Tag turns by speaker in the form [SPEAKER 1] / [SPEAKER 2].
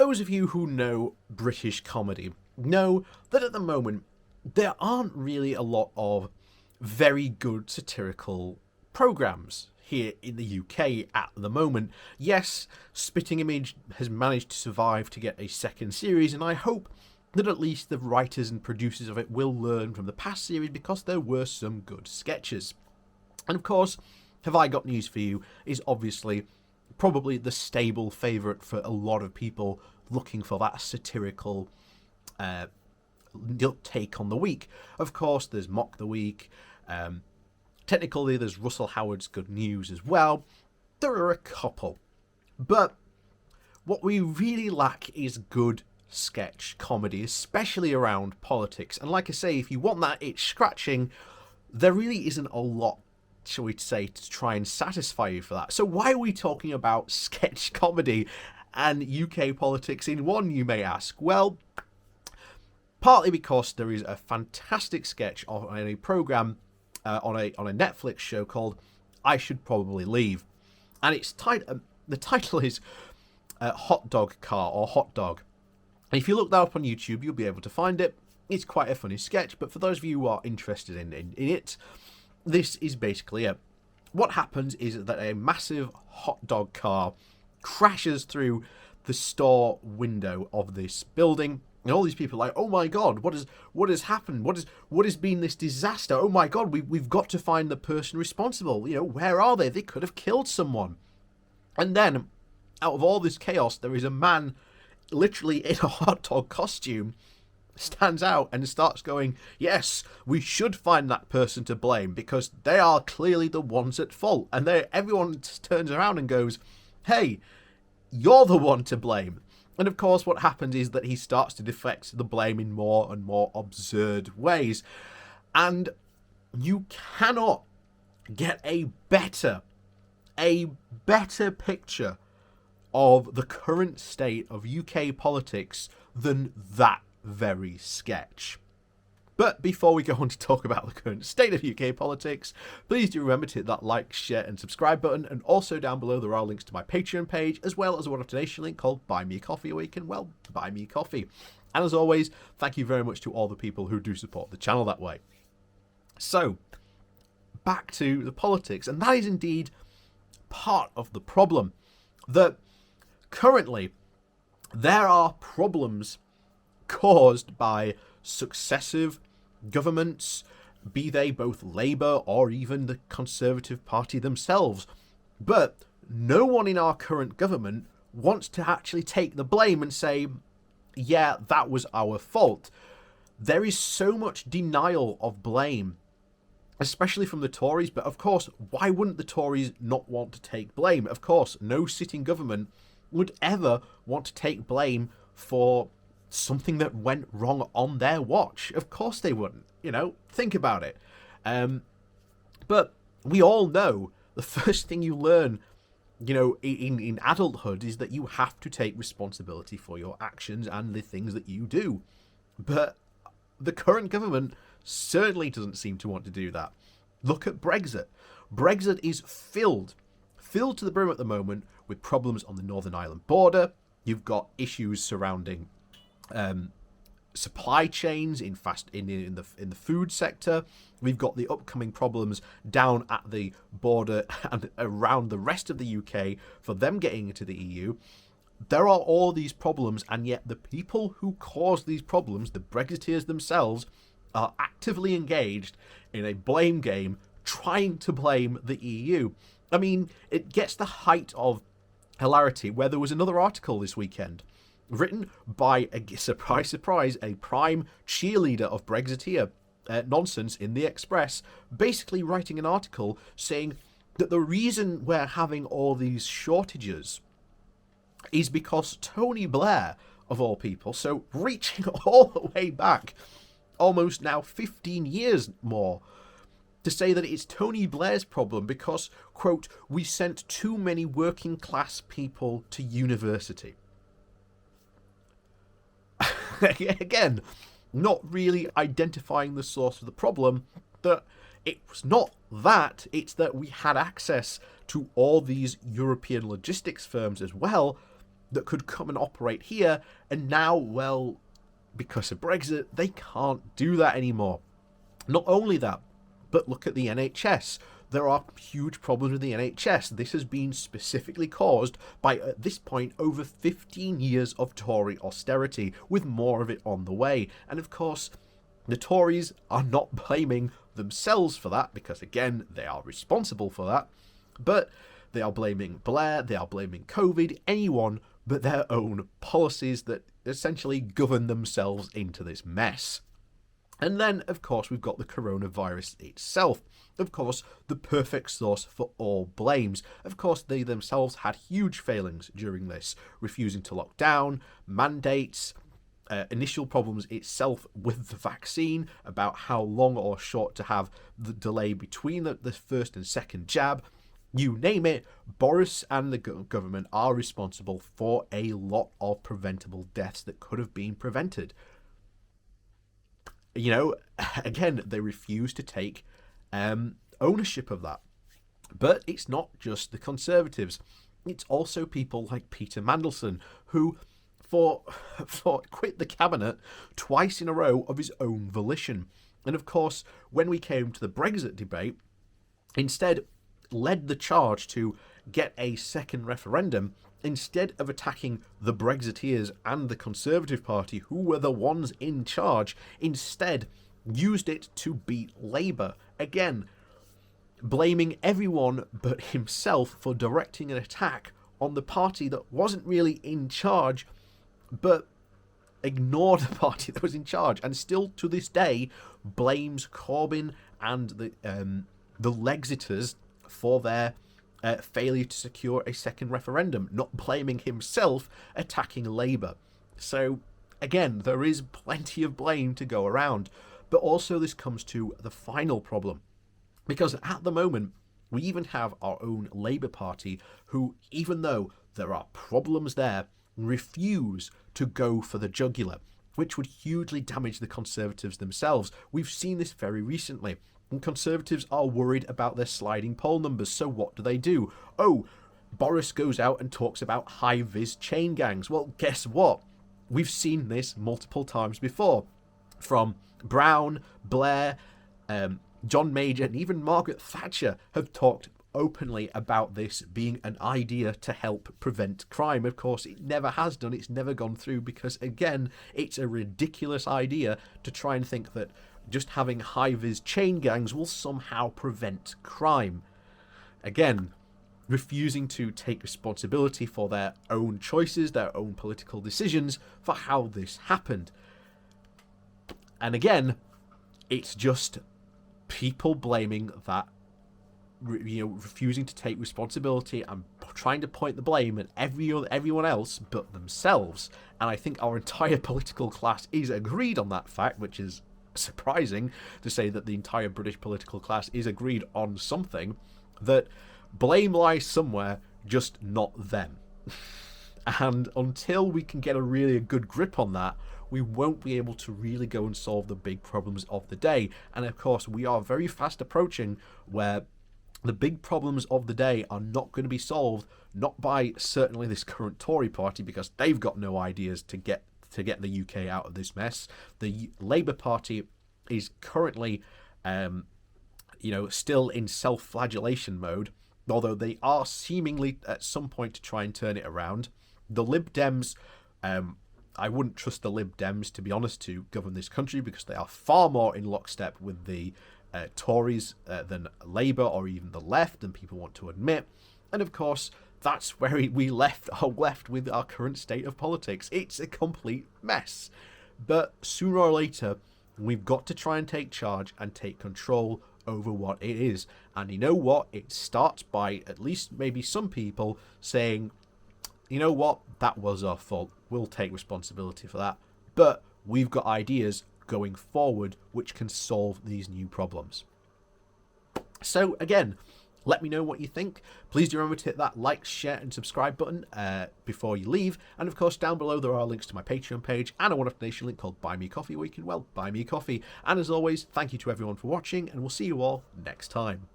[SPEAKER 1] those of you who know British comedy know that at the moment there aren't really a lot of very good satirical programmes here in the UK at the moment. Yes, Spitting Image has managed to survive to get a second series, and I hope that at least the writers and producers of it will learn from the past series, because there were some good sketches. And of course, Have I Got News For You is obviously probably the stable favourite for a lot of people looking for that satirical take on the week. Of course, there's Mock the Week. Technically, there's Russell Howard's Good News as well. There are a couple. But what we really lack is good sketch comedy, especially around politics. And like I say, if you want that itch scratching, there really isn't a lot, shall we say, to try and satisfy you for that. So why are we talking about sketch comedy and UK politics in one, you may ask? Well, partly because there is a fantastic sketch on a programme, on a Netflix show called I Should Probably Leave. And it's the title is Hot Dog Car, or Hot Dog. And if you look that up on YouTube, you'll be able to find it. It's quite a funny sketch, but for those of you who are interested in it, this is basically it. What happens is that a massive hot dog car crashes through the store window of this building, and all these people are like, oh my god, what has happened? What has been this disaster? Oh my god, we've got to find the person responsible. You know, where are they? They could have killed someone. And then, out of all this chaos, there is a man literally in a hot dog costume stands out and starts going, yes, we should find that person to blame because they are clearly the ones at fault. And everyone turns around and goes, hey, you're the one to blame. And of course what happens is that he starts to deflect the blame in more and more absurd ways. And you cannot get a better picture of the current state of UK politics than that very sketch. But before we go on to talk about the current state of UK politics, please do remember to hit that like, share and subscribe button, and also down below there are links to my Patreon page, as well as a one-off donation link called Buy Me a Coffee, where you can, well, buy me coffee. And as always, thank you very much to all the people who do support the channel that way. So, back to the politics, and that is indeed part of the problem, that currently there are problems caused by successive governments, be they both Labour or even the Conservative Party themselves. But no one in our current government wants to actually take the blame and say, yeah, that was our fault. There is so much denial of blame, especially from the Tories. But of course, why wouldn't the Tories not want to take blame? Of course, no sitting government would ever want to take blame for something that went wrong on their watch. Of course they wouldn't. You know, think about it. But we all know the first thing you learn, you know, in adulthood is that you have to take responsibility for your actions and the things that you do. But the current government certainly doesn't seem to want to do that. Look at Brexit. Brexit is filled to the brim at the moment with problems on the Northern Ireland border. You've got issues surrounding supply chains in the food sector. We've got the upcoming problems down at the border and around the rest of the UK for them getting into the EU. There are all these problems, and yet the people who cause these problems, the Brexiteers themselves, are actively engaged in a blame game, trying to blame the EU. I mean, it gets the height of hilarity where there was another article this weekend written by, surprise, a prime cheerleader of Brexiteer nonsense in the Express, basically writing an article saying that the reason we're having all these shortages is because Tony Blair, of all people, so reaching all the way back, almost now 15 years more, to say that it's Tony Blair's problem because, quote, we sent too many working class people to university. Again, not really identifying the source of the problem, that it was not that, it's that we had access to all these European logistics firms as well, that could come and operate here, and now, well, because of Brexit, they can't do that anymore. Not only that, but look at the NHS. There are huge problems with the NHS. This has been specifically caused by, at this point, over 15 years of Tory austerity, with more of it on the way. And of course, the Tories are not blaming themselves for that, because again, they are responsible for that, but they are blaming Blair, they are blaming COVID, anyone but their own policies that essentially govern themselves into this mess. And then, of course, we've got the coronavirus itself. Of course, the perfect source for all blames. Of course, they themselves had huge failings during this, refusing to lock down, mandates, initial problems itself with the vaccine, about how long or short to have the delay between the first and second jab. You name it, Boris and the government are responsible for a lot of preventable deaths that could have been prevented. You know, again, they refuse to take ownership of that. But it's not just the Conservatives. It's also people like Peter Mandelson, who quit the cabinet twice in a row of his own volition. And of course, when we came to the Brexit debate, instead led the charge to get a second referendum, instead of attacking the Brexiteers and the Conservative Party, who were the ones in charge, instead used it to beat Labour. Again, blaming everyone but himself for directing an attack on the party that wasn't really in charge, but ignored the party that was in charge, and still to this day blames Corbyn and the Lexiters for their failure to secure a second referendum, not blaming himself, attacking Labour. So again, there is plenty of blame to go around, but also this comes to the final problem, because at the moment we even have our own Labour Party who, even though there are problems there, refuse to go for the jugular, which would hugely damage the Conservatives themselves. We've seen this very recently. And Conservatives are worried about their sliding poll numbers, so what do? Oh, Boris goes out and talks about high-vis chain gangs. Well, guess what? We've seen this multiple times before. From Brown, Blair, John Major, and even Margaret Thatcher have talked openly about this being an idea to help prevent crime. Of course, it never has done. It's never gone through because, again, it's a ridiculous idea to try and think that just having high-vis chain gangs will somehow prevent crime. Again, refusing to take responsibility for their own choices, their own political decisions for how this happened. And again, it's just people blaming that, refusing to take responsibility and trying to point the blame at everyone else but themselves. And I think our entire political class is agreed on that fact, which is surprising to say that the entire British political class is agreed on something, that blame lies somewhere, just not them. And until we can get a good grip on that, we won't be able to really go and solve the big problems of the day. And of course, we are very fast approaching where the big problems of the day are not going to be solved, not by certainly this current Tory party, because they've got no ideas to get the UK out of this mess. The Labour Party is currently, still in self-flagellation mode, although they are seemingly at some point to try and turn it around. The Lib Dems, I wouldn't trust the Lib Dems, to be honest, to govern this country, because they are far more in lockstep with the Tories than Labour or even the left than people want to admit. And of course, that's where we are left with our current state of politics. It's a complete mess. But sooner or later, we've got to try and take charge and take control over what it is. And you know what? It starts by at least maybe some people saying, you know what? That was our fault. We'll take responsibility for that. But we've got ideas going forward which can solve these new problems. So again, let me know what you think. Please do remember to hit that like, share and subscribe button before you leave. And of course, down below there are links to my Patreon page and a one-off donation link called Buy Me Coffee, where you can, buy me a coffee. And as always, thank you to everyone for watching, and we'll see you all next time.